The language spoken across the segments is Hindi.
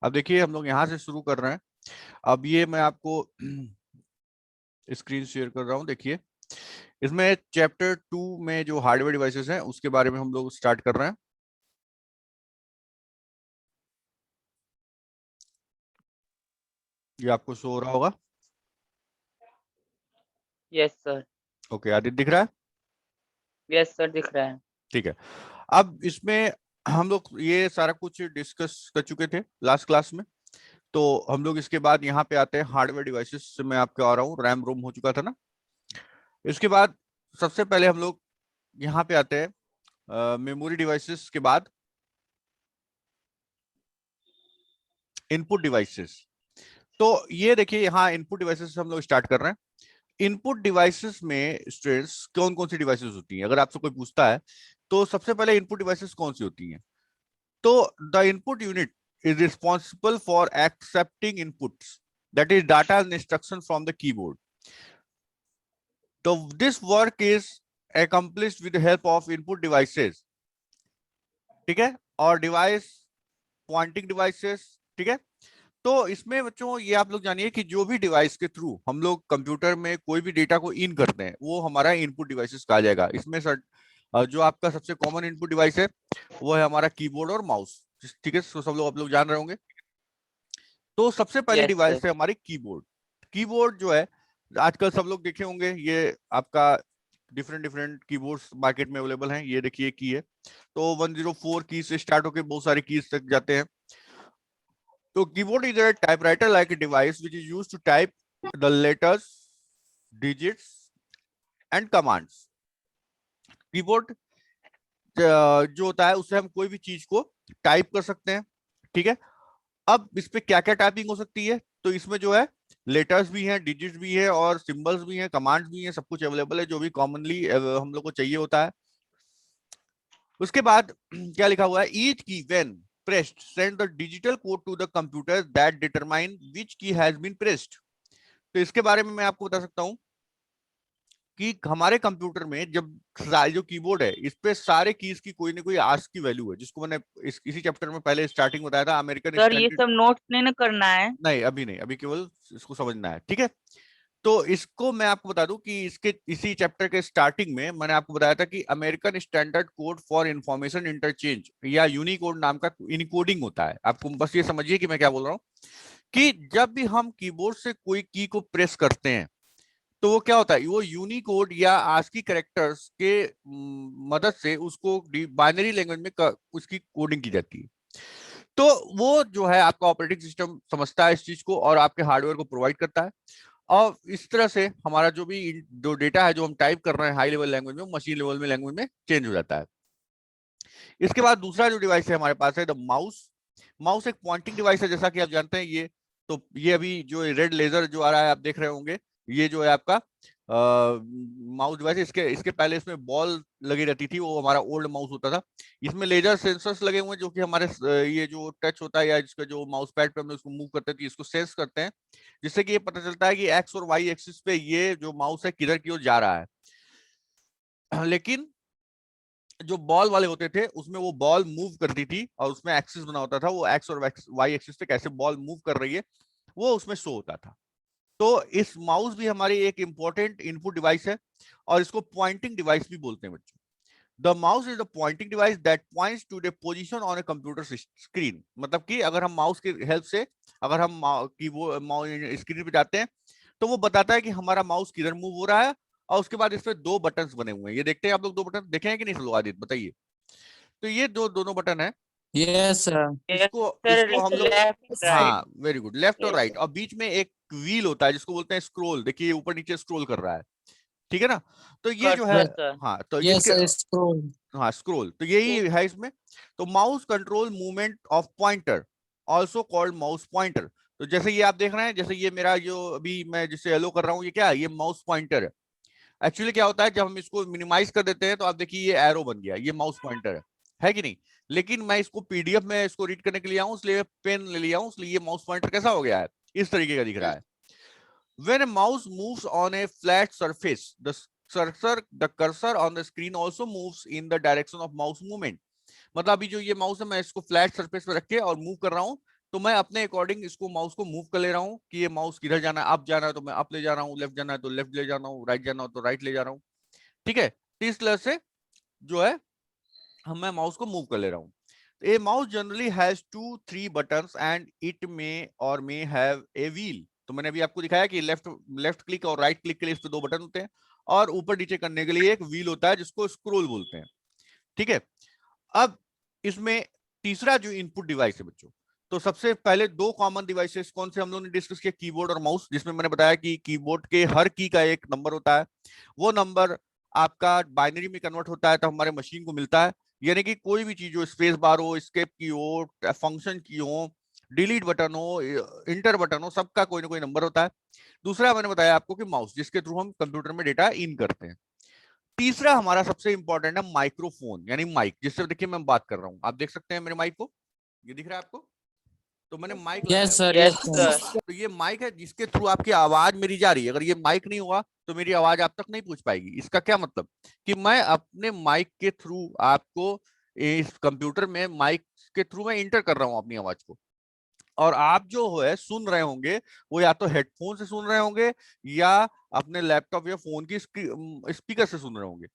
अब देखिए हम लोग यहाँ से शुरू कर रहे हैं। अब ये मैं आपको स्क्रीन शेयर कर रहा हूँ। देखिए इसमें चैप्टर 2 में जो हार्डवेयर डिवाइसेस हैं उसके बारे में हम लोग स्टार्ट कर रहे हैं। ये आपको शो हो रहा होगा। Yes sir. ओके, आदित्य दिख रहा है? यस सर, दिख रहा है। ठीक है। अब इसमें हम लोग ये सारा कुछ डिस्कस कर चुके थे लास्ट क्लास में। तो हम लोग इसके बाद यहाँ पे आते हैं हार्डवेयर डिवाइसेस से। मैं आपको आ रहा हूँ, रैम रोम हो चुका था ना। इसके बाद सबसे पहले हम लोग यहाँ पे आते हैं मेमोरी डिवाइसेस के बाद इनपुट डिवाइसेस। तो ये देखिए यहाँ इनपुट डिवाइसेस हम लोग स्टार्ट कर रहे हैं। इनपुट डिवाइसेस में स्टूडेंट्स कौन कौन सी डिवाइसेस होती हैं, अगर आपसे कोई पूछता है तो सबसे पहले इनपुट डिवाइसेस कौन सी होती हैं? तो the input unit is responsible for accepting inputs, that is data and instruction from the keyboard. So this work is accomplished with the help of input devices, ठीक है, और डिवाइस पॉइंटिंग डिवाइसेस, ठीक है। तो इसमें बच्चों ये आप लोग जानिए कि जो भी डिवाइस के थ्रू हम लोग कंप्यूटर में कोई भी डेटा को इन करते हैं वो हमारा इनपुट डिवाइसेस कहा जाएगा। इसमें सर जो आपका सबसे कॉमन इनपुट डिवाइस है वो है हमारा कीबोर्ड और माउस, ठीक है। तो सब लोग आप लोग जान रहे होंगे। तो सबसे पहली यस डिवाइस सर। है हमारी कीबोर्ड। कीबोर्ड जो है आजकल सब लोग देखे होंगे, ये आपका डिफरेंट डिफरेंट कीबोर्ड्स मार्केट में अवेलेबल हैं। ये देखिए की है, तो 104 की से स्टार्ट होकर बहुत सारे कीज तक जाते हैं। तो keyboard is a typewriter like a device which is used to type the letters, digits and commands. Keyboard जो होता है उससे हम कोई भी चीज को टाइप कर सकते हैं, ठीक है। अब इस पे क्या क्या टाइपिंग हो सकती है? तो इसमें जो है लेटर्स भी हैं, डिजिट्स भी है और सिंबल्स भी हैं, कमांड्स भी हैं, सब कुछ अवेलेबल है जो भी कॉमनली हम लोग को चाहिए होता है। उसके बाद क्या लिखा हुआ है? Each key when pressed send the digital code to the computer that determine which key has been pressed. तो इसके बारे में मैं आपको बता सकता हूं कि हमारे कंप्यूटर में जब जो कीबोर्ड है इस पे सारे कीज की कोई ना कोई आस्क की वैल्यू है, जिसको मैंने इसी चैप्टर में पहले स्टार्टिंग बताया था, अमेरिकन सर ये स्टैंडर्ड। सब नोट्स नहीं ना करना है? नहीं अभी नहीं, अभी केवल इसको समझना है, ठीक है। तो इसको मैं आपको बता दूं कि इसके इसी चैप्टर के स्टार्टिंग में मैंने आपको बताया था कि American standard code for information interchange या यूनिकोड नाम का इनकोडिंग होता है। आपको बस ये समझिए कि मैं क्या बोल रहा हूँ कि जब भी हम कीबोर्ड से कोई की को प्रेस करते हैं तो वो क्या होता है, वो यूनिकोड या आस्की कैरेक्टर्स के मदद से उसको बाइनरी लैंग्वेज में उसकी कोडिंग की जाती है। तो वो जो है आपका ऑपरेटिंग सिस्टम समझता है इस चीज को और आपके हार्डवेयर को प्रोवाइड करता है। और इस तरह से हमारा जो भी जो डेटा है जो हम टाइप कर रहे हैं हाई लेवल लैंग्वेज में, मशीन लेवल में लैंग्वेज में चेंज हो जाता है। इसके बाद दूसरा जो डिवाइस है हमारे पास है द माउस। माउस एक पॉइंटिंग डिवाइस है, जैसा कि आप जानते हैं। ये तो ये अभी जो रेड लेजर जो आ रहा है आप देख रहे होंगे, ये जो है आपका माउस डिवाइस। इसके इसके पहले इसमें बॉल लगी रहती थी, वो हमारा ओल्ड माउस होता था। इसमें लेजर सेंसर्स लगे हुए हैं जो कि हमारे ये जो टच होता है या जिसका जो माउस पैड पे हम उसको मूव करते हैं इसको सेंस करते हैं, जिससे कि ये पता चलता है कि एक्स और वाई एक्सिस पे ये जो माउस है किधर की ओर जा रहा है। लेकिन जो बॉल वाले होते थे उसमें वो बॉल मूव करती थी और उसमें एक्सिस बना होता था, वो एक्स और वाई एक्सिस पे कैसे बॉल मूव कर रही है वो उसमें शो होता था। तो इस माउस भी हमारी एक इंपॉर्टेंट इनपुट डिवाइस है और इसको पॉइंटिंग डिवाइस भी बोलते हैं बच्चों। The mouse is the pointing device that points to the position on a computer screen. मतलब कि अगर हम माउस की हेल्प से अगर हम कीबोर्ड स्क्रीन पे जाते हैं तो वो बताता है कि हमारा माउस किधर मूव हो रहा है। और उसके बाद इस पे दो बटन्स बने हुए हैं, ये देखते हैं आप लोग, दो बटन देखे हैं कि नहीं सब लोग? आदित्य बताइए। तो ये दोनों बटन है, यस सर। यस इसको सर, इसको हम लोग, लेफ्ट राइट। हाँ वेरी गुड, लेफ्ट और यस राइट। सर। और बीच में एक व्हील होता है जिसको बोलते हैं स्क्रोल। देखिए ऊपर नीचे स्क्रोल कर रहा है, ठीक है ना। तो ये जो है, कर्सर सर। हाँ तो यस इसके, सर, स्क्रोल। हाँ स्क्रोल तो यही है इसमें। तो mouse control movement of pointer, also called mouse pointer. तो जैसे ये आप देख रहे हैं, जैसे ये मेरा जो अभी मैं जिसे एलो कर रहा हूँ, ये क्या है? ये माउस पॉइंटर है। एक्चुअली क्या होता है जब हम इसको मिनिमाइज कर देते हैं तो आप देखिए ये एरो बन गया, ये माउस पॉइंटर है कि नहीं। लेकिन मैं इसको पीडीएफ में इसको रीड करने के लिए आऊं इसलिए पेन ले लिया हूं, इसलिए ये माउस पॉइंटर कैसा हो गया है, इस तरीके का दिख रहा है। When a mouse moves on a flat surface, the cursor on the screen also moves in the direction of mouse movement. मतलब अभी जो ये माउस है मैं इसको फ्लैट सरफेस पे रख के और मूव कर रहा हूँ तो मैं अपने अकॉर्डिंग इसको माउस को मूव कर ले रहा हूँ कि ये माउस किधर जाना है, अप जाना है तो मैं अप ले जा रहा हूँ, लेफ्ट जाना है तो लेफ्ट ले जा रहा हूँ, राइट जाना हो तो राइट ले जा रहा हूँ। ठीक है, तो इस तरह से जो है मैं माउस को मूव कर ले रहा हूँ। ए mouse generally has 2-3 buttons and it may have a wheel. तो मैंने अभी आपको दिखाया कि लेफ्ट क्लिक और राइट क्लिक के लिए इस पे 2 बटन होते हैं और ऊपर नीचे करने के लिए एक व्हील होता है जिसको स्क्रोल बोलते हैं। ठीक है, अब इसमें तीसरा जो इनपुट डिवाइस है बच्चों, तो सबसे पहले 2 कॉमन डिवाइसेस कौन से हम लोगों ने डिस्कस किया, कीबोर्ड और माउस, जिसमें मैंने बताया कि कीबोर्ड के हर की का एक नंबर होता है, वो नंबर आपका बाइनरी में कन्वर्ट होता है तो हमारे मशीन को मिलता है। यानी कि कोई भी चीज हो, स्पेस बार हो, एस्केप की हो, फंक्शन की हो, डिलीट बटन हो, इंटर बटन हो, सबका कोई ना कोई नंबर होता है। दूसरा मैंने बताया आपको कि माउस, जिसके थ्रू हम कंप्यूटर में डेटा इन करते हैं। तीसरा हमारा सबसे इंपॉर्टेंट है माइक्रोफोन, यानी माइक, जिससे देखिए मैं बात कर रहा हूं, आप देख सकते हैं मेरे माइक को, ये दिख रहा है आपको, तो मैंने माइक लगाया yes sir, yes yes sir sir. तो ये माइक है जिसके थ्रू आपकी आवाज मेरी जा रही है। अगर ये माइक नहीं हुआ तो मेरी आवाज आप तक नहीं पहुंच पाएगी। इसका क्या मतलब कि मैं अपने माइक के थ्रू आपको इस कंप्यूटर में माइक के थ्रू मैं इंटर कर रहा हूं अपनी आवाज को, और आप जो है सुन रहे होंगे वो या तो हेडफोन से सुन रहे होंगे या अपने लैपटॉप या फोन की स्पीकर से सुन रहे होंगे।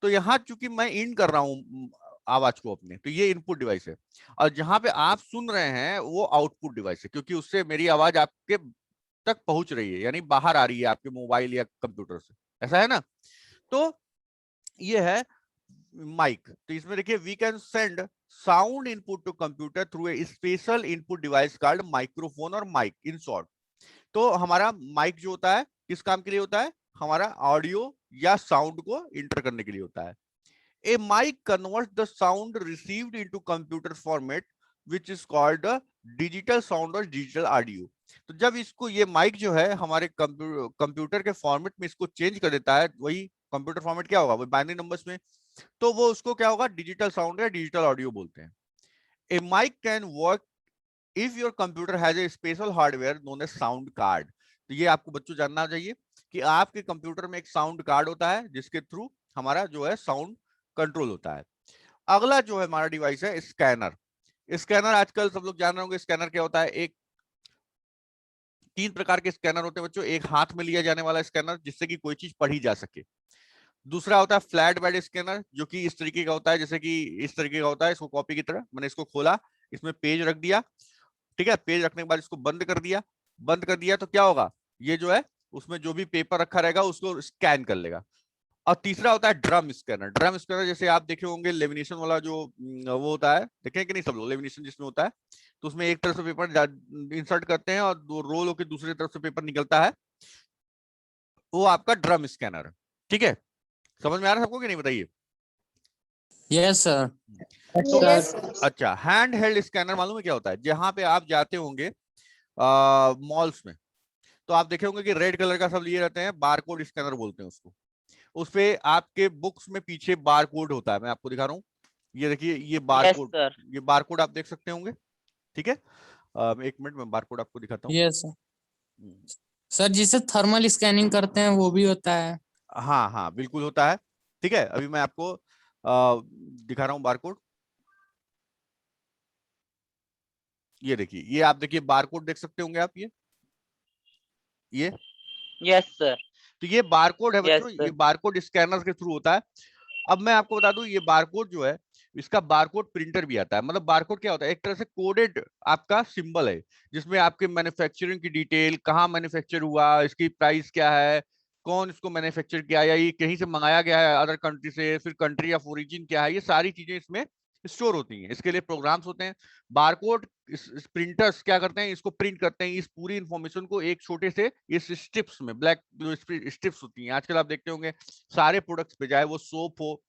तो यहाँ चूंकि मैं इन कर रहा हूँ आवाज को अपने, तो ये इनपुट डिवाइस है, और जहां पे आप सुन रहे हैं वो आउटपुट डिवाइस है, क्योंकि उससे मेरी आवाज आपके तक पहुंच रही है, यानी बाहर आ रही है आपके मोबाइल या कंप्यूटर से, ऐसा है ना। तो ये है माइक। तो इसमें देखिए we can send sound input to computer through a special input device called microphone और माइक इन शॉर्ट। तो हमारा माइक जो होता है किस काम के लिए होता है, हमारा ऑडियो या साउंड को इंटर करने के लिए होता है। A mic converts the sound received into computer format, which is called a digital sound और digital audio। तो जब इसको ये माइक जो है हमारे कंप्यूटर के फॉर्मेट में इसको चेंज कर देता है, वही कंप्यूटर फॉर्मेट क्या होगा, वो बाइनरी नंबर्स में, तो वो उसको क्या होगा, डिजिटल साउंड या डिजिटल ऑडियो बोलते हैं। A mic can work if your computer has a special hardware known as sound card. तो ये आपको बच्चों जानना चाहिए कि आपके कंप्यूटर में एक साउंड कार्ड होता है जिसके थ्रू हमारा जो है साउंड कंट्रोल होता है। अगला जो है हमारा डिवाइस है स्कैनर। स्कैनर आजकल सब लोग जान रहे होंगे स्कैनर क्या होता है। एक 3 प्रकार के स्कैनर होते हैं बच्चों। एक हाथ में लिया जाने वाला स्कैनर जिससे कि कोई चीज पढ़ी जा सके। दूसरा होता है फ्लैट बेड स्कैनर, जो कि इस तरीके का होता है, जैसे कि इस तरीके का होता है, इसको कॉपी की तरह मैंने इसको खोला, इसमें पेज रख दिया, ठीक है, पेज रखने के बाद इसको बंद कर दिया। बंद कर दिया तो क्या होगा, ये जो है उसमें जो भी पेपर रखा रहेगा उसको स्कैन कर लेगा। और तीसरा होता है ड्रम स्कैनर। ड्रम स्कैनर जैसे आप देखे होंगे लेमिनेशन वाला जो वो होता है, देखे कि नहीं सब लोग, लेमिनेशन जिसमें होता है, तो उसमें एक तरफ से पेपर इंसर्ट करते हैं और रोल होकर दूसरी तरफ से पेपर निकलता है, वो आपका ड्रम स्कैनर है। ठीक है, समझ में आ रहा है सबको कि नहीं, बताइए। Yes sir. तो Yes. अच्छा, हैंड हेल्ड स्कैनर मालूम है क्या होता है? जहां पे आप जाते होंगे मॉल्स में, तो आप देखे होंगे कि रेड कलर का सब लिए रहते हैं, बारकोड स्कैनर बोलते हैं उसको। उस पे आपके बुक्स में पीछे बारकोड होता है, मैं आपको दिखा रहा हूँ, ये देखिए ये यस बारकोड, सर ये बारकोड आप देख सकते होंगे। ठीक है, एक मिनट में बारकोड आपको दिखाता हूँ। Yes sir. सर जिसे थर्मल स्कैनिंग करते हैं वो भी होता है। हाँ हाँ बिल्कुल होता है। ठीक है, अभी मैं आपको दिखा रहा हूँ बारकोड। ये देखिए, ये आप देखिए बारकोड देख सकते होंगे आप, ये यस सर तो ये बारकोड है यस बच्चों, ये सर बारकोड स्कैनर के थ्रू होता है। अब मैं आपको बता दूं, ये बारकोड जो है इसका बारकोड प्रिंटर भी आता है। मतलब बारकोड क्या होता है, एक तरह से कोडेड आपका सिंबल है, जिसमें आपके मैन्युफैक्चरिंग की डिटेल, कहाँ मैन्युफैक्चर हुआ, इसकी प्राइस क्या है, कौन इसको मैन्युफैक्चर किया, या ये कहीं से मंगाया गया है अदर कंट्री से, फिर कंट्री ऑफ ओरिजिन क्या है, ये सारी चीजें इसमें स्टोर होती हैं। इसके लिए प्रोग्राम्स होते हैं। बारकोड प्रिंटर्स क्या करते हैं, इसको प्रिंट करते हैं, इस पूरी इंफॉर्मेशन को एक छोटे से इस स्ट्रिप्स में, ब्लैक जो स्ट्रिप्स होती हैं, आजकल आप देखते होंगे सारे प्रोडक्ट्स पे, चाहे वो सोप हो,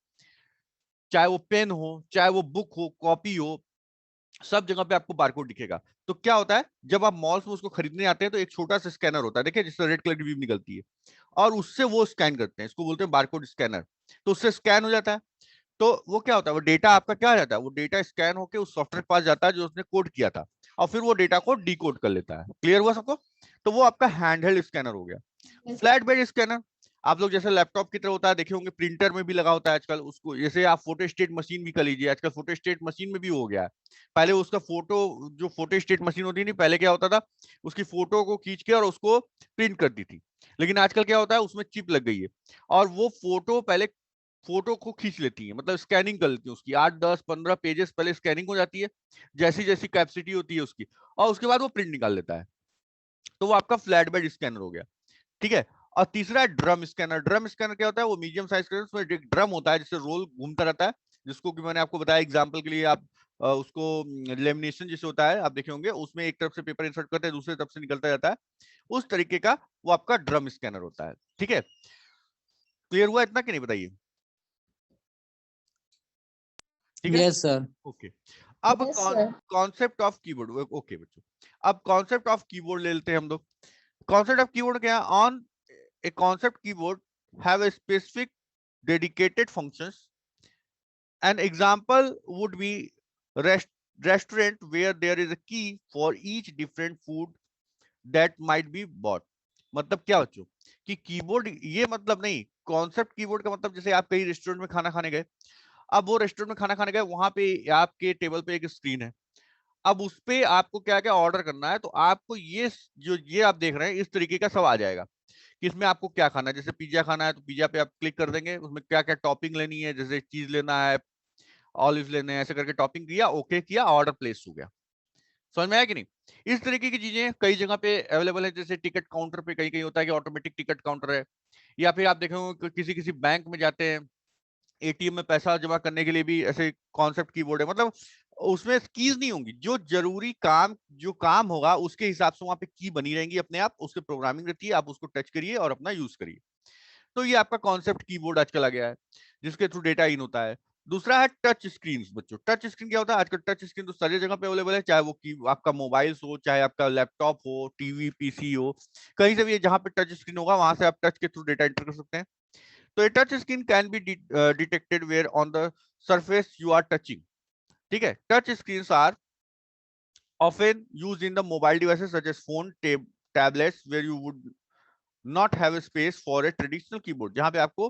चाहे वो पेन हो, चाहे वो बुक हो, कॉपी हो, सब जगह पे आपको बारकोड दिखेगा। तो क्या होता है, जब आप मॉल्स में उसको खरीदने आते हैं तो एक छोटा सा स्कैनर होता है, देखिए जिससे रेड कलर की बीम निकलती है, और उससे वो स्कैन करते हैं, इसको बोलते हैं बारकोड स्कैनर। तो उससे स्कैन हो जाता है, तो वो क्या होता है, वो डेटा आपका क्या जाता है, वो डेटा स्कैन होकर उस सॉफ्टवेयर के पास जाता है जो उसने कोड किया था, और फिर वो डेटा को डिकोड कर लेता है। क्लियर हुआ सबको? तो वो आपका हैंडहेल्ड स्कैनर हो गया। फ्लैट बेड स्कैनर, आप लोग जैसे लैपटॉप की तरह होता है, देखे होंगे प्रिंटर में भी लगा होता है आजकल उसको, जैसे आप फोटोस्टेट मशीन भी कर लीजिए, आजकल फोटोस्टेट मशीन में भी हो गया है। पहले उसका फोटो, जो फोटोस्टेट मशीन होती थी पहले, क्या होता था, उसकी फोटो को खींच के और उसको प्रिंट करती थी। लेकिन आजकल क्या होता है, उसमें चिप लग गई है और वो फोटो पहले फोटो को खींच लेती है, मतलब स्कैनिंग कर लेती है उसकी, 8 10 15 पेजेस पहले स्कैनिंग हो जाती है, जैसी जैसी कैपेसिटी होती है उसकी, और उसके बाद वो प्रिंट निकाल लेता है। तो वो आपका फ्लैट बेड स्कैनर हो गया, ठीक है। और तीसरा है ड्रम स्कैनर। ड्रम स्कैनर क्या होता है, वो मीडियम साइज का, उसमें एक ड्रम होता है जिससे रोल घूमता रहता है, जिसको कि मैंने आपको बताया एग्जांपल के लिए, आप उसको लेमिनेशन जिसे होता है आप देखे होंगे, उसमें एक तरफ से पेपर इंसर्ट करते हैं, दूसरी तरफ से निकलता जाता है, उस तरीके का वो आपका ड्रम स्कैनर होता है, ठीक है। क्लियर हुआ इतना कि नहीं, बताइए। ठीक है, यस सर। ओके। अब कॉन्सेप्ट ऑफ कीबोर्ड, ओके बच्चों, अब कॉन्सेप्ट ऑफ कीबोर्ड ले लेते हैं हम लोग। कॉन्सेप्ट ऑफ कीबोर्ड क्या है, on a concept keyboard have a specific dedicated functions. An example would be restaurant where there is a key for each different food that might be bought. मतलब क्या बच्चों, कि कीबोर्ड ये मतलब नहीं, कॉन्सेप्ट कीबोर्ड का मतलब जैसे आप कहीं रेस्टोरेंट में खाना खाने गए, अब वो रेस्टोरेंट में खाना खाने गए, वहां पे आपके टेबल पे एक स्क्रीन है, अब उस पे आपको क्या क्या ऑर्डर करना है, तो आपको ये जो ये आप देख रहे हैं इस तरीके का सब आ जाएगा कि इसमें आपको क्या खाना है। जैसे पिज्जा खाना है तो पिज्जा पे आप क्लिक कर देंगे, उसमें क्या क्या टॉपिंग लेनी है, जैसे चीज लेना है, ऑलिव लेने हैं, ऐसे करके टॉपिंग किया, ओके किया, ऑर्डर प्लेस हो गया। समझ में आया कि नहीं। इस तरीके की चीजें कई जगह पे अवेलेबल है, जैसे टिकट काउंटर पे कहीं कहीं होता है कि ऑटोमेटिक टिकट काउंटर है, या फिर आप देखेंगे किसी किसी बैंक में जाते हैं, एटीएम में पैसा जमा करने के लिए भी ऐसे कॉन्सेप्ट कीबोर्ड है, मतलब उसमें कीज नहीं होंगी, जो जरूरी काम जो काम होगा उसके हिसाब से वहां पे की बनी रहेंगी अपने आप, उसके प्रोग्रामिंग रहती है, आप उसको टच करिए और अपना यूज करिए। तो ये आपका कॉन्सेप्ट कीबोर्ड आजकल आ गया है, जिसके थ्रू डेटा इन होता है। दूसरा है टच स्क्रीन। बच्चों टच स्क्रीन क्या होता है, आजकल टच स्क्रीन तो सारी जगह पे अवेलेबल है, चाहे वो की आपका मोबाइल हो, चाहे आपका लैपटॉप हो, टीवी पीसी हो, कहीं से भी जहां पे टच स्क्रीन होगा वहां से आप टच के थ्रू डेटा एंटर कर सकते हैं। तो a touch screen can be detected where on the surface you are touching, ठीक है। Touch screens are often used in the mobile devices such as phone, tablets where you would not have a space for a traditional keyboard, जहां पे आपको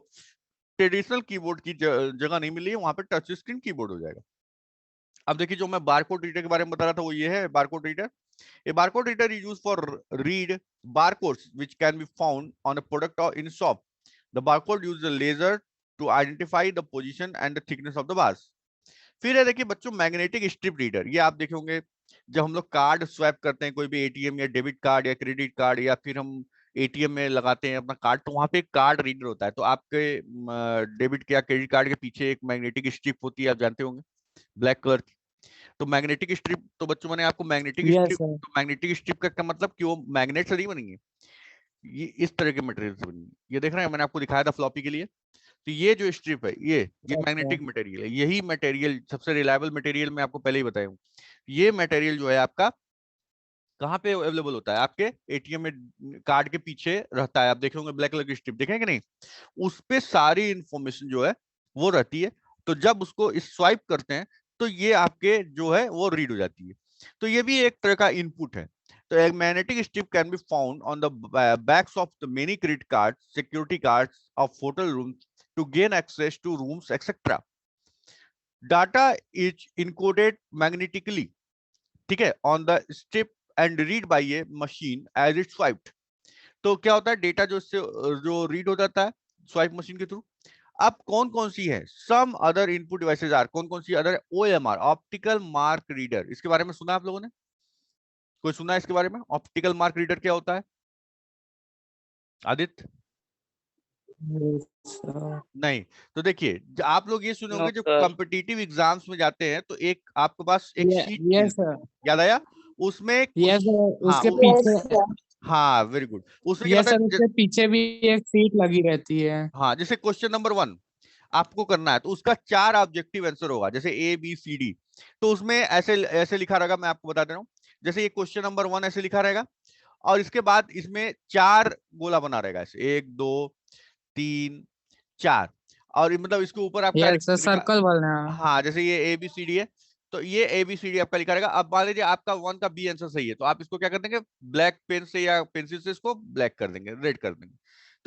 ट्रेडिशनल कीबोर्ड की जगह नहीं मिली है, वहां पे टच स्क्रीन कीबोर्ड हो जाएगा। अब देखिए, जो मैं बारकोड रीडर के बारे में बता रहा था वो ये है barcode reader. A barcode reader is used for read barcodes which can be found on a product or in shop. The barcode uses a laser to identify the position and the thickness of the bars. फिर है देखिए बच्चों मैग्नेटिक स्ट्रिप रीडर, ये आप देखे होंगे जब हम लोग कार्ड स्वैप करते हैं, कोई भी एटीएम या डेबिट कार्ड या क्रेडिट कार्ड, या फिर हम एटीएम में लगाते हैं अपना कार्ड, तो वहां पे एक कार्ड रीडर होता है, तो आपके डेबिट या क्रेडिट कार्ड के पीछे एक मैग्नेटिक स्ट्रिप होती है, आप जानते होंगे, ब्लैक कलर। तो मैग्नेटिक स्ट्रिप, तो बच्चों मैंने आपको मैग्नेटिक यस स्ट्रिप, सर। तो मैग्नेटिक स्ट्रिप का क्या मतलब कि वो मैग्नेट से नहीं बनेंगे, ये इस तरह के मटेरियल से बनेंगे। ये देख रहे हैं, मैंने आपको दिखाया था फ्लॉपी के लिए। तो ये जो स्ट्रिप है ये अच्छा। मैग्नेटिक मटेरियल है, यही मटेरियल सबसे रिलायबल मटेरियल मैं आपको पहले ही बताया हूँ। ये मटेरियल जो है आपका कहाँ पे अवेलेबल होता है, आपके एटीएम में कार्ड के पीछे रहता है, आप देखे होंगे ब्लैक कलर की स्ट्रिप, देखें कि नहीं, उस पे सारी इंफॉर्मेशन जो है वो रहती है। तो जब उसको स्वाइप करते हैं तो ये आपके जो है वो रीड हो जाती है। तो ये भी एक तरह का इनपुट है। तो एक magnetic strip can be found on the backs of the many credit card, security cards of hotel rooms to gain access to rooms etcetera. Data is encoded magnetically, ठीक है, on the strip and read by a machine as it swiped. तो क्या होता है, डेटा जो इससे जो रीड हो जाता है स्वाइप मशीन के थ्रू। अब कौन कौन सी है, some other input devices are, कौन कौन सी other, OMR, optical mark reader, इसके बारे में सुना आप लोगों ने, कोई सुना है इसके बारे में, ऑप्टिकल मार्क रीडर क्या होता है, आदित्य? नहीं। तो देखिए, आप लोग ये नो सुनोगे जो सर। कॉम्पिटिटिव एग्जाम्स में जाते हैं, तो एक आपके पास एक शीट यस सर। याद आया, उसमें यस सर, हाँ उसके पीछे। हाँ वेरी गुड, उसमें क्या यस होता सर, है, उसके पीछे भी एक सीट लगी रहती है। हाँ जैसे क्वेश्चन नंबर 1 आपको करना है, तो उसका 4 ऑब्जेक्टिव आंसर होगा, जैसे ए बी सी डी। तो उसमें ऐसे ऐसे लिखा रहेगा, मैं आपको बता दे रहा हूँ, जैसे ये क्वेश्चन नंबर 1 ऐसे लिखा रहेगा, और इसके बाद इसमें 4 गोला बना रहेगा, ऐसे 1 2 3 4, और मतलब इसके ऊपर आपका यस सर, सर्कल वाला। हाँ जैसे ये ए बी सी डी है, तो ये ए बी सी डी आपका लिखा रहेगा। अब मान लीजिए आपका 1 का बी आंसर सही है, तो आप इसको क्या कर देंगे, ब्लैक पेन से या पेंसिल से इसको ब्लैक कर देंगे, रेड कर देंगे।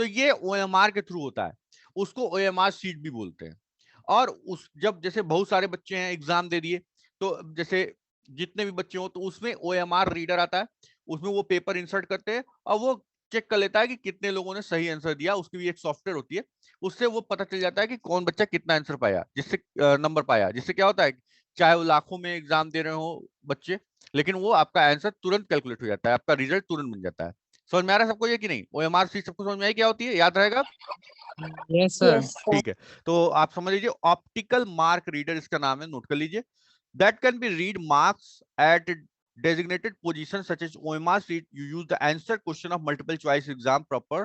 तो ये OMR के थ्रू होता है, उसको OMR शीट भी बोलते हैं। और उस जब जैसे बहुत सारे बच्चे हैं एग्जाम दे दिए, तो जैसे जितने भी बच्चे हो तो उसमें OMR रीडर आता है, उसमें वो पेपर इंसर्ट करते हैं और वो चेक कर लेता है कि कितने लोगों ने सही आंसर दिया। उसकी भी एक सॉफ्टवेयर होती है, उससे वो पता चल जाता है कि कौन बच्चा कितना आंसर पाया, जिससे नंबर पाया, जिससे क्या होता है चाहे वो लाखों में एग्जाम दे रहे हो बच्चे, लेकिन वो आपका आंसर तुरंत कैलकुलेट हो जाता है, आपका रिजल्ट तुरंत बन जाता है। समझ में आ रहा है सबको ये कि नहीं? OMR शीट सबको समझ में आई क्या होती है? याद रहेगा? Yes sir. ठीक है, तो आप समझ लीजिए ऑप्टिकल मार्क रीडर इसका नाम है, नोट कर लीजिए। That can be read marks at designated position such as OMR sheet. You use the answer question of multiple choice exam proper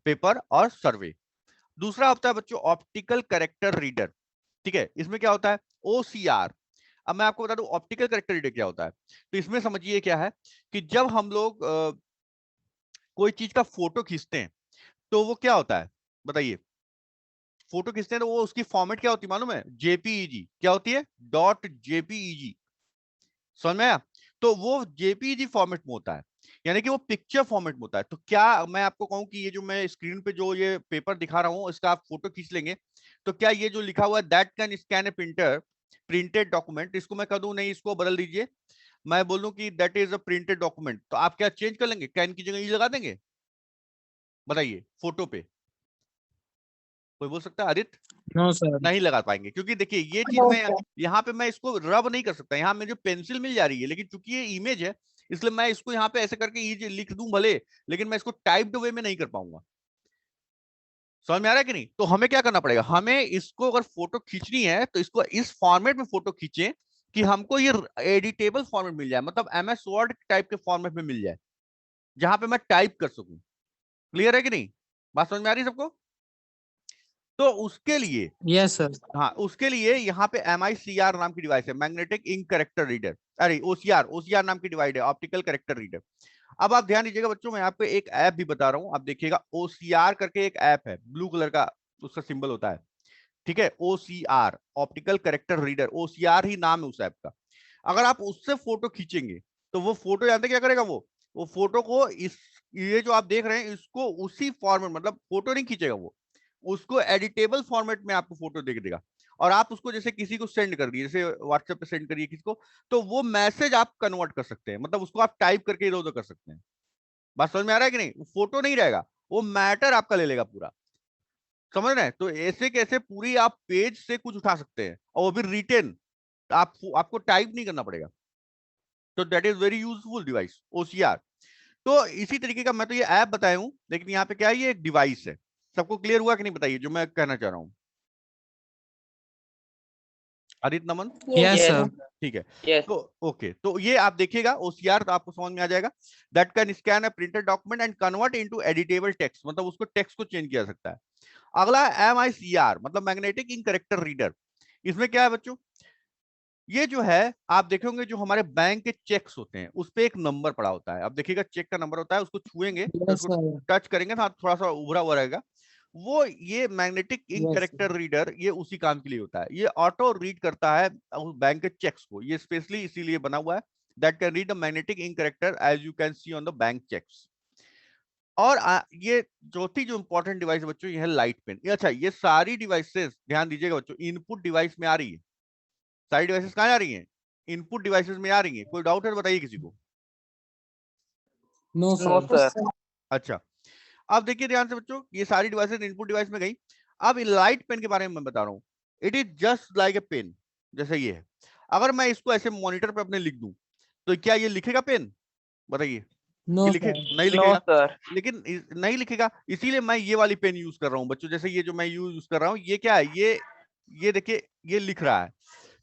paper और सर्वे। दूसरा होता है बच्चों ऑप्टिकल कैरेक्टर रीडर। ठीक है, इसमें क्या होता है? OCR। अब मैं आपको बता दूं ऑप्टिकल कैरेक्टर रीडर क्या होता है। तो इसमें समझिए क्या है कि जब हम लोग कोई चीज का फोटो खींचते हैं तो वो क्या होता है बताइए? फोटो खींचते हैं तो वो उसकी फॉर्मेट क्या होती है मालूम है? JPEG। क्या होती है? .jpeg। समझ में आया? तो वो JPEG फॉर्मेट में होता है, यानी कि वो पिक्चर फॉर्मेट में होता है। तो क्या मैं आपको कहूं कि ये जो मैं स्क्रीन पे जो ये पेपर दिखा रहा हूं इसका आप फोटो खींच लेंगे, तो क्या ये जो लिखा हुआ है that can scan A printer printed document, इसको मैं कह दूं नहीं, इसको बदल दीजिए, मैं बोल दूं कि that is a printed document, तो आप क्या चेंज कर लेंगे? कैन की जगह ये लगा देंगे? बताइए फोटो पे कोई बोल सकता है? आदित्य? No sir. नहीं लगा पाएंगे, क्योंकि देखिए ये चीज मैं यहाँ पे मैं इसको रब नहीं कर सकता। यहाँ मुझे पेंसिल मिल जा रही है, लेकिन चूंकि ये इमेज है इसलिए मैं इसको यहाँ पे ऐसे करके ये लिख दूं भले, लेकिन मैं इसको टाइप्ड वे में नहीं कर पाऊंगा। समझ में आ रहा है कि नहीं? तो हमें क्या करना पड़ेगा, हमें इसको अगर फोटो खींचनी है तो इसको इस फॉर्मेट में फोटो खींचे कि हमको ये एडिटेबल फॉर्मेट मिल जाए, मतलब MS वर्ड टाइप के फॉर्मेट में मिल जाए, जहां पे मैं टाइप कर सकूं। क्लियर है कि नहीं? बात समझ में आ रही है सबको? तो उसके लिए यस सर। हाँ, उसके लिए यहाँ पे MICR नाम की डिवाइस है, मैग्नेटिक इंक करेक्टर रीडर। अरे OCR नाम की डिवाइस है, ऑप्टिकल करेक्टर रीडर। अब आप ध्यान दीजिएगा बच्चों, मैं आपको एक ऐप भी बता रहा हूँ, आप देखिएगा OCR करके एक ऐप है, ब्लू कलर का उसका सिंबल होता है। ठीक है, OCR optical character reader, OCR ही नाम है उस ऐप का। अगर आप उससे फोटो खींचेंगे तो वो फोटो जानते क्या करेगा? वो फोटो को इस ये जो आप देख रहे हैं इसको उसी फॉर्मेट, मतलब फोटो नहीं खींचेगा, वो उसको एडिटेबल फॉर्मेट में आपको फोटो दे देगा, और आप उसको जैसे किसी को सेंड कर दिए, जैसे व्हाट्सएप पे सेंड करिए किसी को, तो वो मैसेज आप कन्वर्ट कर सकते हैं, मतलब उसको आप टाइप करके इधर उधर कर सकते हैं। बात समझ में आ रहा है कि नहीं? वो फोटो नहीं रहेगा, वो मैटर आपका ले लेगा पूरा। समझ रहे हैं? तो ऐसे कैसे पूरी आप पेज से कुछ उठा सकते हैं, और वो भी रिटेन, आपको टाइप नहीं करना पड़ेगा। तो that is very useful device OCR। तो इसी तरीके का मैं तो ये ऐप बताया हूं, लेकिन यहाँ पे क्या है, ये एक डिवाइस है। सबको क्लियर हुआ कि नहीं बताइए जो मैं कहना चाह रहा हूँ? Aditya, Naman? Yes Yes, sir. ठीक है, yes, तो ओके, तो ये आप देखिएगा OCR, तो आपको समझ में आ जाएगा। That can scan a printed document and convert into editable text, मतलब उसको टेक्स्ट को चेंज किया जा सकता है। अगला MICR मतलब मैग्नेटिक इंक करेक्टर रीडर। इसमें क्या है बच्चों, ये जो है आप देखेंगे जो हमारे बैंक के चेक्स होते हैं उस पे एक नंबर पड़ा होता है, आप देखिएगा चेक का नंबर होता है, उसको छुएंगे तो यस उसको सर। टच करेंगे तो थोड़ा सा उभरा हुआ रहेगा। वो ये magnetic ink yes character reader ये उसी काम के लिए होता है, ये ऑटो रीड करता है उस बैंक के चेक्स को, ये स्पेशली इसीलिए बना हुआ है। That can read the magnetic ink character as you can see on the bank cheques. और ये चौथी जो इंपॉर्टेंट डिवाइस है बच्चों, ये है लाइट पेन। अच्छा, ये सारी डिवाइसेस ध्यान दीजिएगा बच्चों, इनपुट डिवाइस में आ रही है। सारी डिवाइसेस कहाँ आ रही हैं? इनपुट डिवाइसेस में आ रही है। कोई डाउट है तो बताइए किसी को। No no sir. sir, अच्छा, अब देखिए ध्यान से बच्चों, ये सारी डिवाइसेस इनपुट डिवाइस में गई। अब लाइट पेन के बारे में मैं बता रहा हूँ। It is just like a pen, जैसे ये है। अगर मैं इसको ऐसे मॉनिटर पे अपने लिख दूं तो क्या ये लिखेगा पेन? बताइए, नो ये लिखे? सर। नहीं no लिखेगा। sir, लेकिन नहीं लिखेगा, इसीलिए मैं ये वाली पेन यूज कर रहा हूँ बच्चों। जैसे ये जो मैं यूज कर रहा हूँ, ये क्या है, ये देखिए ये लिख रहा है।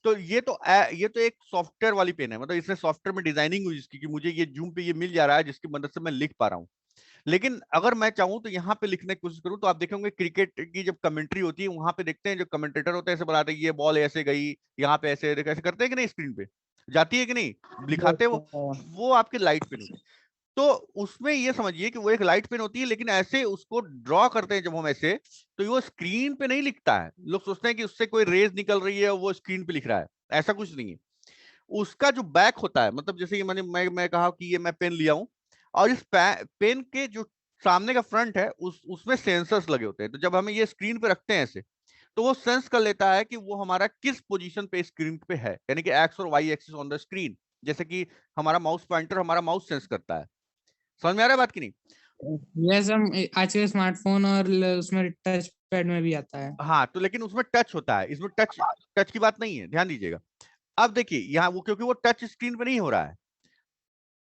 तो ये तो एक सॉफ्टवेयर वाली पेन है, मतलब इसमें सॉफ्टवेयर में डिजाइनिंग हुई इसकी कि मुझे ये जूम पे ये मिल जा रहा है जिसकी मदद से मैं लिख पा रहा हूँ। लेकिन अगर मैं चाहूं तो यहाँ पे लिखने की कोशिश करूं तो आप देखेंगे क्रिकेट की जब कमेंट्री होती है वहां पे देखते हैं जो कमेंटेटर होते हैं ऐसे बताते हैं ये बॉल ऐसे गई, यहाँ पे ऐसे ऐसे करते हैं कि नहीं, स्क्रीन पे जाती है कि नहीं, लिखाते हैं यस वो सर। वो आपके लाइट पेन होती है। तो उसमें ये समझिए कि वो एक लाइट पेन होती है, लेकिन ऐसे उसको ड्रॉ करते हैं जब हम ऐसे, तो वो स्क्रीन पे नहीं लिखता है। लोग सोचते हैं कि उससे कोई रेज निकल रही है वो स्क्रीन पे लिख रहा है, ऐसा कुछ नहीं है। उसका जो बैक होता है, मतलब जैसे ये मैं कहा कि ये मैं पेन लिया हूं, और इस पेन के जो सामने का फ्रंट है उसमें सेंसर्स लगे होते हैं। तो जब हमें ये स्क्रीन पे रखते हैं ऐसे, तो वो सेंस कर लेता है कि वो हमारा किस पोजीशन पे स्क्रीन पे है, यानी कि एक्स और y axis on the screen. जैसे कि हमारा माउस पॉइंटर हमारा माउस सेंस करता है। समझ में आ रहा है बात की नहीं? यस, हम आज के स्मार्टफोन और उसमें टच पैड में भी आता है। हाँ, तो लेकिन उसमें टच होता है, इसमें टच टच की बात नहीं है, ध्यान दीजिएगा। अब देखिए यहाँ वो, क्योंकि वो टच स्क्रीन पे नहीं हो रहा है,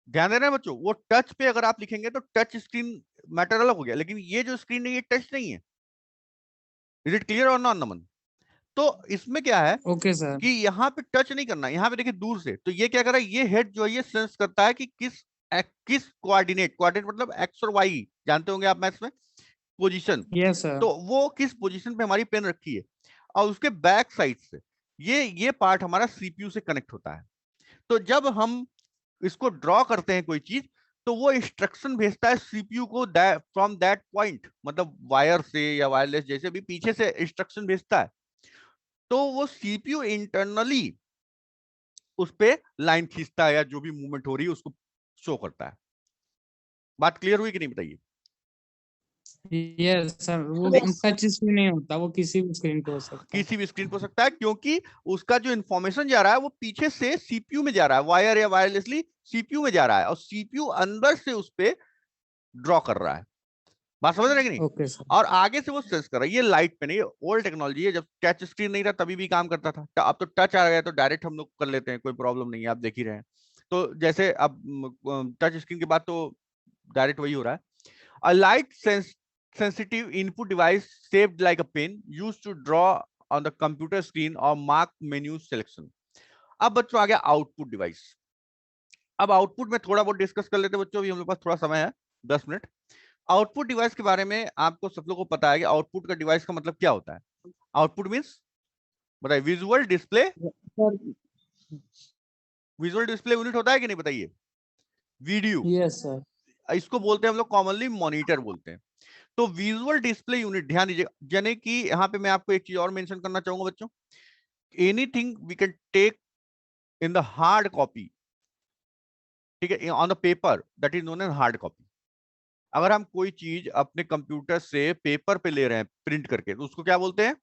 ध्यान देना है बच्चों। वो टच पे अगर आप लिखेंगे तो टच स्क्रीन मैटर अलग हो गया, लेकिन ये जो स्क्रीन है ये टच नहीं है। इज इट क्लियर और नॉन नमन? तो इसमें क्या है ओके सर। कि यहाँ पे टच नहीं करना, यहाँ पे देखिए दूर से। तो ये क्या कर रहा है, ये हेड जो है ये सेंस करता है कि किस कोऑर्डिनेट, कोऑर्डिनेट मतलब एक्स और वाई, जानते होंगे आप मैथ्स में, पोजीशन। Yes sir. तो वो किस पोजीशन पे हमारी पेन रखी है, और उसके बैक साइड से ये पार्ट हमारा सीपीयू से कनेक्ट होता है। तो जब हम इसको ड्रॉ करते हैं कोई चीज, तो वो इंस्ट्रक्शन भेजता है सीपीयू को फ्रॉम दैट पॉइंट, मतलब वायर से या वायरलेस जैसे भी पीछे से इंस्ट्रक्शन भेजता है। तो वो सीपीयू इंटरनली उस पे लाइन खींचता है, या जो भी मूवमेंट हो रही है उसको शो करता है। बात क्लियर हुई कि नहीं बताइए? यस सर, वो टच स्क्रीन नहीं होता, वो किसी भी स्क्रीन पे हो सकता है। किसी भी स्क्रीन पे हो सकता है, क्योंकि उसका जो इंफॉर्मेशन जा रहा है वो पीछे से सीपीयू में जा रहा है, वायर या वायरलेसली सीपीयू में जा रहा है, और सीपीयू अंदर से उस पे ड्रॉ कर रहा है। बात समझ रहे हैं कि नहीं? Okay sir. और आगे से वो सेंस कर रहा है। ये लाइट पे नहीं, ओल्ड टेक्नोलॉजी है। जब टच स्क्रीन नहीं रहा तभी भी काम करता था, अब तो टच आ गया तो डायरेक्ट हम लोग कर लेते हैं, कोई प्रॉब्लम नहीं है, आप देख ही रहे हैं। तो जैसे अब टच स्क्रीन के बाद तो डायरेक्ट वही हो रहा है। अ light sensitive input device shaped like a pen used to draw on the computer screen or mark menu selection. अब बच्चों आ गया आउटपुट डिवाइस। अब आउटपुट में थोड़ा बहुत डिस्कस कर लेते हैं बच्चों, अभी हम लोग पास थोड़ा समय है, 10 मिनट। आउटपुट डिवाइस के बारे में आपको सब लोग को पता है कि आउटपुट का डिवाइस का मतलब क्या होता है। आउटपुट मींस बताइए, visual display. Visual display unit होता है कि नहीं बताइए? Video, yes sir. इसको बोलते हैं हम लोग कॉमनली मॉनिटर बोलते हैं। तो विजुअल डिस्प्ले यूनिट, ध्यान दीजिए, यानी कि यहाँ पे मैं आपको एक चीज और मेंशन करना चाहूंगा बच्चों, anything we can take in the hard copy, ठीक है, on the paper, that is known as hard copy. अगर हम कोई चीज अपने कंप्यूटर से पेपर पे ले रहे हैं प्रिंट करके, तो उसको क्या बोलते हैं?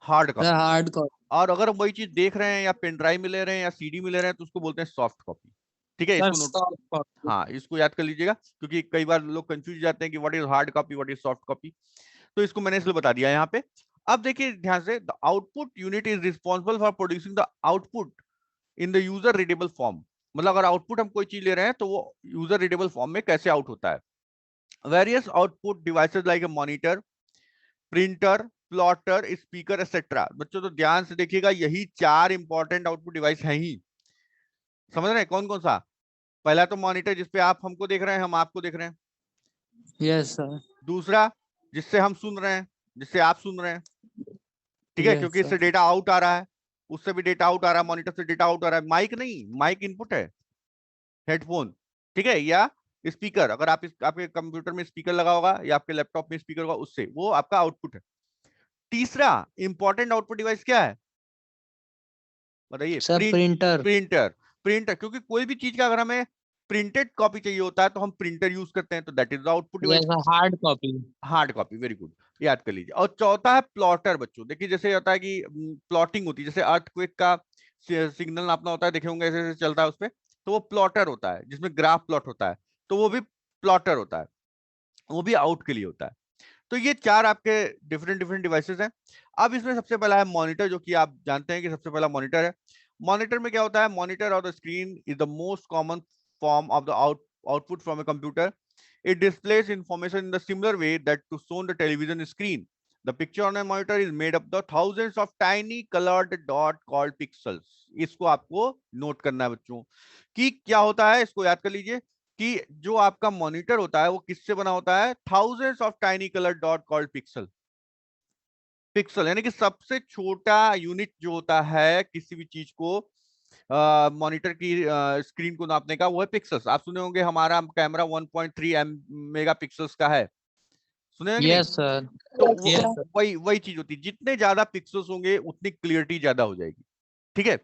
Hard copy. Hard copy. और अगर हम वही चीज देख रहे हैं या पेन ड्राइव में ले रहे हैं या सीडी में ले रहे हैं, तो उसको बोलते हैं सॉफ्ट कॉपी। ठीक है, सर इसको नोट, सॉफ्ट कॉपी। हाँ इसको याद कर लीजिएगा, क्योंकि कई बार लोग कंफ्यूज जाते हैं कि what is hard copy, what is soft copy. तो इसको मैंने इसलिए बता दिया यहाँ पे। अब देखिए ध्यान से, the output unit is responsible for producing the output in the user readable form. मतलब अगर आउटपुट हम कोई चीज ले रहे हैं तो वो यूजर रीडेबल फॉर्म में कैसे आउट होता है। Various output devices like A monitor, printer, plotter, speaker etcetera. बच्चों तो ध्यान से देखिएगा, यही 4 इंपॉर्टेंट आउटपुट डिवाइस हैं ही। समझ रहे हैं कौन कौन सा? पहला तो मॉनिटर, जिसपे आप हमको देख रहे हैं, हम आपको देख रहे हैं। Yes sir. दूसरा, जिससे हम सुन रहे हैं, जिससे आप सुन रहे हैं, ठीक है, यस क्योंकि इससे सर। डेटा आउट आ रहा है, उससे भी डेटा आउट आ रहा है, मॉनिटर से डेटा आउट आ रहा है। माइक नहीं, माइक इनपुट है, हेडफोन, ठीक है, या स्पीकर, अगर आपके कंप्यूटर में स्पीकर लगा होगा या आपके लैपटॉप में स्पीकर होगा, उससे वो आपका आउटपुट है। तीसरा इंपॉर्टेंट आउटपुट डिवाइस क्या है बताइए? Sir printer. प्रिंटर। प्रिंटर, क्योंकि कोई भी चीज का अगर हमें प्रिंटेड कॉपी चाहिए होता है तो हम प्रिंटर यूज करते हैं, तो that is the output device. Yes hard copy. Hard copy, very good, याद कर लीजिए। और चौथा है प्लॉटर। बच्चों देखिए, जैसे होता है कि प्लॉटिंग होती है, जैसे अर्थक्वेक का सिग्नल नापना होता है, देखे होंगे ऐसे ऐसे चलता है उसपे, तो वो प्लॉटर होता है, जिसमें ग्राफ प्लॉट होता है, तो वो भी प्लॉटर होता है, वो भी आउट के लिए होता है। तो ये 4 आपके डिफरेंट डिफरेंट डिवाइसेस हैं। अब इसमें सबसे पहला है मॉनिटर, जो कि आप जानते हैं कि सबसे पहला मॉनिटर है। मॉनिटर में क्या होता है? मॉनिटर और the screen is the most common form of the output from a computer. It displays information in the similar way that to show on the television screen. The picture on a monitor is made up of thousands of tiny colored dot called pixels. इसको आपको नोट करना है बच्चों कि क्या होता है, इसको याद कर लीजिए कि जो आपका मॉनिटर होता है वो किससे बना होता है? thousands of tiny colored dot called pixel. Pixel यानी कि सबसे छोटा यूनिट जो होता है किसी भी चीज को मॉनिटर की स्क्रीन को नापने का, वो है पिक्सल्स। आप सुने होंगे हमारा कैमरा 1.3 मेगापिक्सल्स का है, सुने हैं कि नहीं? Yes sir. तो यस सर। वही वही चीज होती है, जितने ज्यादा पिक्सल्स होंगे उतनी क्लियरिटी ज्यादा हो जाएगी। ठीक है,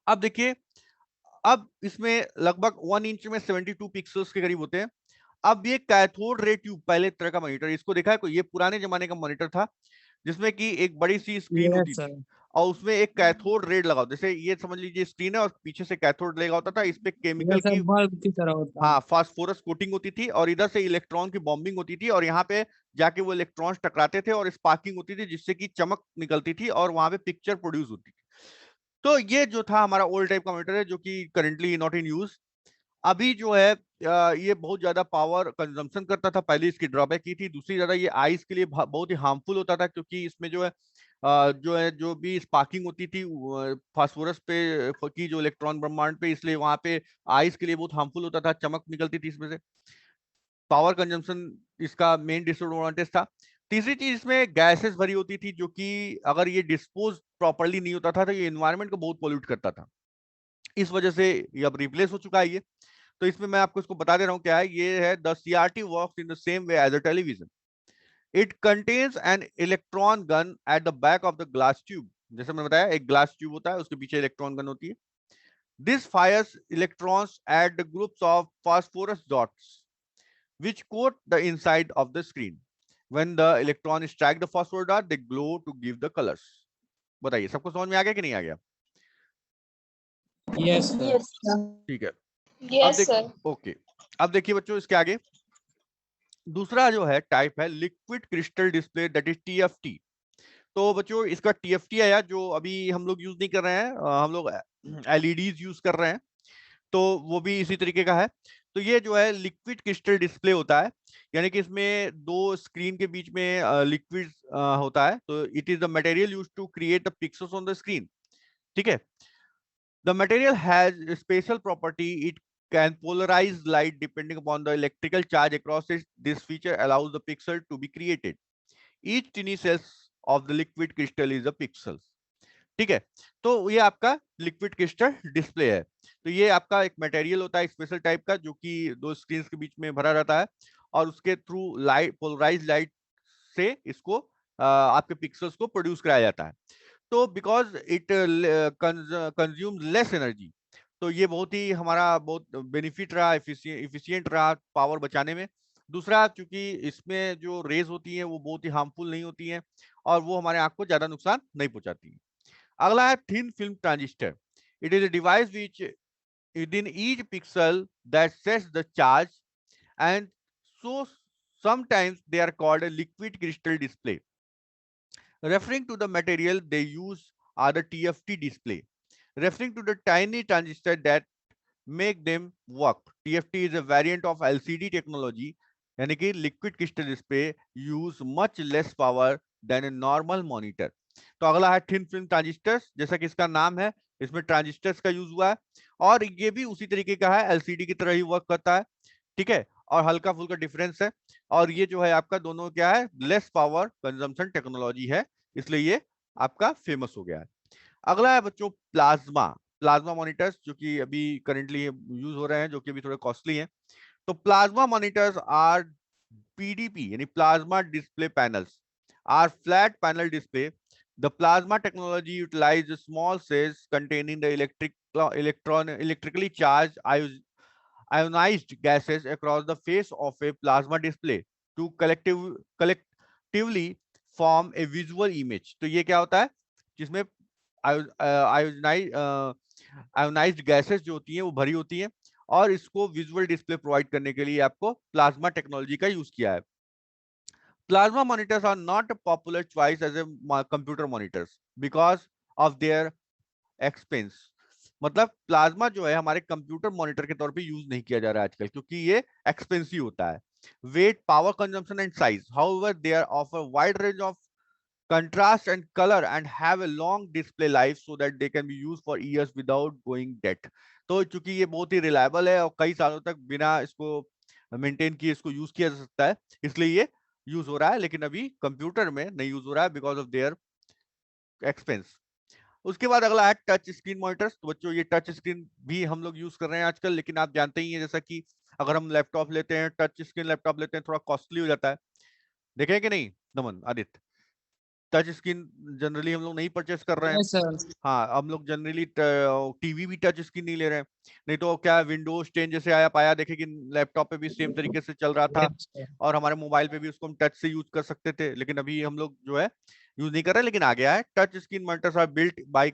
अब देखिए, अब इसमें लगभग 1 इंच में 72 पिक्सल्स के करीब होते हैं। अब ये कैथोड रे ट्यूब पहले तरह का मॉनिटर, इसको देखा है कोई? ये पुराने जमाने का मॉनिटर था जिसमें कि एक बड़ी सी स्क्रीन यस होती सर। थी और उसमें एक कैथोड रे लगा होता, जैसे ये समझ लीजिए स्क्रीन है और पीछे से कैथोड लगा होता था, इस पे केमिकल यस सर, की, बल्ब की तरह होता है। हाँ, फास्फोरस कोटिंग होती थी और इधर से इलेक्ट्रॉन की बॉम्बिंग होती थी और यहाँ पे जाके वो इलेक्ट्रॉन्स टकराते थे और स्पार्किंग होती थी जिससे कि चमक निकलती थी और वहां पे पिक्चर प्रोड्यूस होती थी। तो ये जो था हमारा ओल्ड टाइप का मॉनिटर है जो कि करेंटली नॉट इन यूज। अभी जो है ये बहुत ज्यादा पावर कंजम्पशन करता था, पहले इसकी ड्रॉबैक की थी, दूसरी ज्यादा ये आईज के लिए बहुत ही हार्मफुल होता था क्योंकि इसमें जो भी स्पार्किंग होती थी फास्फोरस पे की जो इलेक्ट्रॉन ब्रह्मांड पे, इसलिए वहां पे आईज के लिए बहुत हार्मफुल होता था, चमक निकलती थी इसमें से, पावर कंजम्पशन इसका मेन डिसएडवांटेज था। तीसरी चीज इसमें गैसेस भरी होती थी जो कि अगर ये डिस्पोज प्रॉपरली नहीं होता था तो ये एनवायरनमेंट को बहुत पोल्यूट करता था। इस वजह से ये अब रिप्लेस हो चुका है ये। तो इसमें मैं आपको इसको बता दे रहा हूँ क्या है, ये है the CRT works in the same way as a television. It contains an electron gun at the back of the glass tube. जैसे मैंने बताया एक ग्लास ट्यूब होता है, उसके पीछे इलेक्ट्रॉन गन होती है। This fires electrons at the groups of phosphorus dots which coat the inside of the screen. When the electron strike the phosphor dot, they glow to give the colors. बताइए सबको समझ में आ गया कि नहीं आ गया? Yes sir. Yes sir. ठीक है। अब यस देख, सर। ओके, अब देखिए बच्चों इसके आगे दूसरा जो है टाइप है liquid crystal display, that is TFT. तो बच्चों इसका टीएफटी आया जो अभी हम लोग यूज नहीं कर रहे हैं, हम लोग एलईडीज यूज कर रहे हैं, तो वो भी इसी तरीके का है। तो ये जो है लिक्विड क्रिस्टल डिस्प्ले होता है, यानी कि इसमें दो स्क्रीन के बीच में लिक्विड होता है, तो it is the material used to create the pixels on the screen. ठीक है। The material has special property, it can polarize light depending upon the electrical charge across it. This feature allows the pixel to be created. Each tiny cells of the liquid crystal is a pixel. ठीक है। तो ये आपका लिक्विड क्रिस्टल डिस्प्ले है। तो ये आपका एक मटेरियल होता है स्पेशल टाइप का जो कि दो स्क्रीन के बीच में भरा रहता है और उसके थ्रू लाइट, पोलराइज लाइट से इसको आपके पिक्सल्स को प्रोड्यूस कराया जाता है। तो because it consume less energy, तो ये बहुत ही हमारा बहुत बेनिफिट रहा, इफिशियंट रहा पावर बचाने में। दूसरा चूंकि इसमें जो रेज होती हैं वो बहुत ही हार्मफुल नहीं होती हैं और वो हमारे आंख को ज्यादा नुकसान नहीं पहुंचाती हैं। अगला है thin film transistor. It is a device which within each pixel that sets the charge, and so sometimes they are called a liquid crystal display. Referring to the material they use are the TFT display, referring to the tiny transistor that make them work. TFT is a variant of LCD technology, यानी कि liquid crystal display use much less power than a normal monitor. तो अगला है थिन फिल्म ट्रांजिस्टर्स, जैसा कि इसका नाम है, इसमें ट्रांजिस्टर्स का यूज हुआ है और ये भी उसी तरीके का है, एलसीडी की तरह ही वर्क करता है। ठीक है, और हल्का फुल्का डिफरेंस है और ये जो है आपका दोनों क्या है, लेस पावर कंजम्पशन टेक्नोलॉजी है, इसलिए ये आपका फेमस हो गया है। अगला है बच्चों प्लाज्मा। प्लाज्मा मॉनिटर्स जो कि अभी करेंटली यूज हो रहे हैं, जो कि अभी थोड़े कॉस्टली हैं। तो प्लाज्मा मॉनिटर्स आर पीडीपी यानी plasma display panels are flat panel display. The plasma technology utilizes small cells containing the electrically charged ionized gases across the face of a plasma display to collectively form a visual image. तो ये क्या होता है, जिसमें आयोनाइज्ड गैसेस जो होती हैं वो भरी होती हैं और इसको विजुअल डिस्प्ले प्रोवाइड करने के लिए आपको प्लाज्मा टेक्नोलॉजी का यूज किया है। Plasma monitors are not a popular choice as a computer monitors because of their expense. मतलब प्लाज्मा जो है हमारे कंप्यूटर मॉनिटर के तौर पे यूज नहीं किया जा रहा है आजकल क्योंकि ये एक्सपेंसिव होता है। Weight, power consumption and size, however they are offer wide range of contrast and color and have a long display life so that they can be used for years without going dead. तो चूंकि ये बहुत ही रिलायबल है और कई सालों तक बिना इसको मेंटेन किए इसको यूज किया जा सकता है, इसलिए ये यूज हो रहा है, लेकिन अभी कंप्यूटर में नहीं यूज हो रहा है बिकॉज ऑफ देयर एक्सपेंस। उसके बाद अगला है टच स्क्रीन मॉनिटर्स। तो बच्चों ये टच स्क्रीन भी हम लोग यूज कर रहे हैं आजकल, लेकिन आप जानते ही हैं जैसा कि अगर हम लैपटॉप लेते हैं, टच स्क्रीन लैपटॉप लेते हैं, थोड़ा कॉस्टली हो जाता है। देखें कि नहीं नमन, आदित्य? टच स्क्रीन जनरली हम लोग नहीं परचेस कर रहे हैं। Yes sir. हाँ, हम लोग जनरली टीवी भी टच स्क्रीन नहीं ले रहे हैं। नहीं तो क्या विंडोज 10 जैसे आया पाया देखे कि लैपटॉप पे भी सेम तरीके से चल रहा था यस सर। और हमारे मोबाइल पे भी उसको हम टच से यूज कर सकते थे, लेकिन अभी हम लोग जो है यूज नहीं कर रहे, लेकिन आ गया है। Touch screen monitors are built by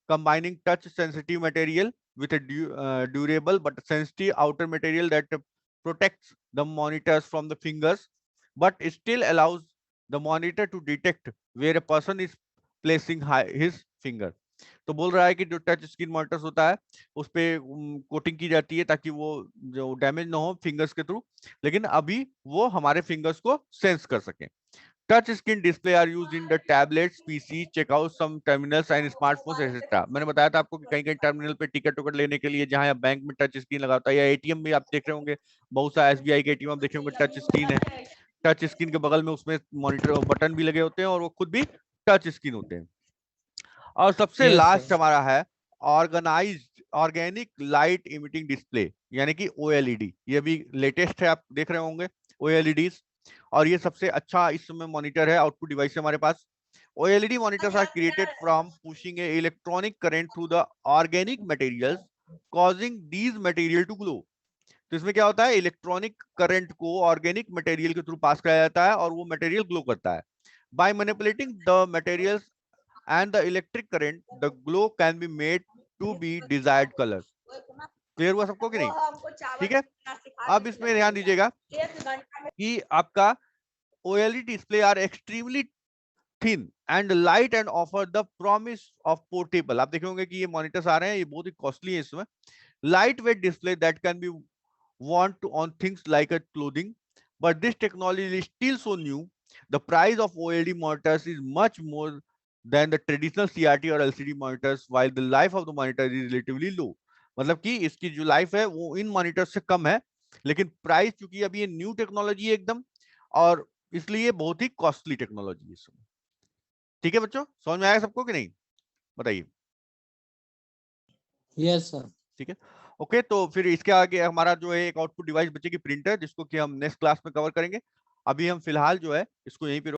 combining touch sensitive material with a durable but sensitive outer material that protects the monitors from the fingers but still allows the monitor to detect where a person is placing his finger. तो बोल रहा है कि जो टच स्क्रीन मॉनिटर्स होता है उस पे कोटिंग की जाती है ताकि वो जो डैमेज ना हो फिंगर्स के थ्रू, लेकिन अभी वो हमारे फिंगर्स को सेंस कर सके। Touch screen display are used in the tablets, PC, checkout, some terminals and smartphones etcetera. मैंने बताया था आपको कि कहीं-कहीं टर्मिनल पे टिकट टुकट लेने के लिए जहां बैंक में टच स्क्रीन लगा होता है, या एटीएम भी आप देख रहे होंगे, बहुत सा एसबीआई के एटीएम आप देखे होंगे टच स्क्रीन है। टच स्क्रीन के बगल में उसमें मॉनिटर बटन भी लगे होते हैं और वो खुद भी टच स्क्रीन होते हैं। और सबसे Yes, लास्ट sir. हमारा है organised organic light emitting display यानी कि ओएलईडी। ये भी लेटेस्ट है, आप देख रहे होंगे ओएलईडीज, और ये सबसे अच्छा इस समय मॉनिटर है आउटपुट डिवाइस है हमारे पास। OLED monitors are created from pushing a electronic current through the organic materials, causing these material to glow. तो इसमें क्या होता है, इलेक्ट्रॉनिक करंट को ऑर्गेनिक मटेरियल के थ्रू पास कराया जाता है और वो मटेरियल ग्लो करता है। By manipulating the materials and the electric current, the glow can be made to be desired color. Clear हुआ सबको कि नहीं? ठीक है, अब इसमें ध्यान दीजिएगा कि आपका OLED display are extremely thin and light and offer the promise of portable. आप देखे होंगे कि ये मॉनिटर्स आ रहे हैं, ये बहुत ही कॉस्टली है इसमें। Light weight display that can B worn on things like a clothing, but this technology is still so new. The price of OLED monitors is much more than the traditional CRT or LCD monitors, while the life of the monitor is relatively low. मतलब कि इसकी जो लाइफ है वो इन मॉनिटर से कम है, लेकिन प्राइस चूंकि अभी ये न्यू टेक्नोलॉजी है एकदम, और इसलिए बहुत ही कॉस्टली टेक्नोलॉजी है इसमें। ठीक है बच्चों, समझ में आया सबको कि नहीं, बताइए। Yes sir. ठीक है, ओके। तो फिर इसके आगे हमारा जो है एक आउटपुट डिवाइस बचेगी प्रिंटर, जिसको कि हम नेक्स्ट क्लास में कवर करेंगे। अभी हम फिलहाल जो है इसको यहीं पे